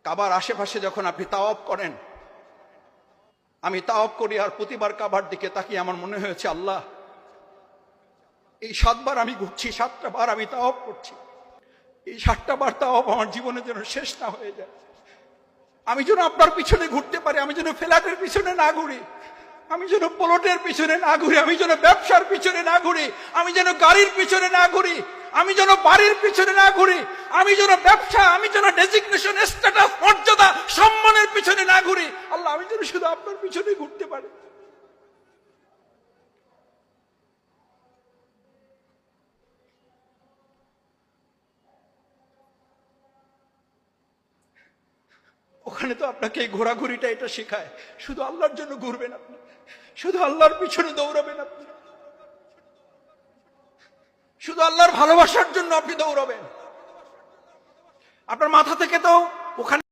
কাবার আশেপাশে যখন আপনি তাওয়াফ করেন, আমি তাওয়াফ করি আর প্রতিবার কাবার দিকে তাকিয়ে আমার মনে হয়েছে, আল্লাহ এই 7 বার আমি ঘুরছি, 7টা বার আমি তাওয়াফ করছি, এই 7টা বার তাওয়াফ আমার জীবনে যেন শেষ না হয়ে যায়। আমি যেন আপনার পিছনে ঘুরতে পারি, আমি যেন ফ্ল্যাটের পিছনে না ঘুরি, আমি যেন প্লটের পিছনে না ঘুরি, আমি যেন ব্যবসার পিছনে না ঘুরি, আমি যেন গাড়ির পিছনে না ঘুরি, আমি যেন বাড়ির পিছনে না ঘুরি, আমি যেন ব্যবসা, আমি যেন ডেজিগনেশন, স্ট্যাটাস, মর্যাদা, সম্মানের পিছনে না ঘুরি। আল্লাহ, আমি যেন শুধু আপনার পিছনে ঘুরতে পারি। ওখানে তো আপনাকে এই ঘোরাঘুরিটা এটা শেখায়, শুধু আল্লাহর জন্য ঘুরবেন আপনি, শুধু আল্লাহর পিছনে দৌড়াবেন আপনি, শুধু আল্লাহর ভালোবাসার জন্য আপনি দৌড়াবেন। আপনার মাথা থেকে তো ওখানে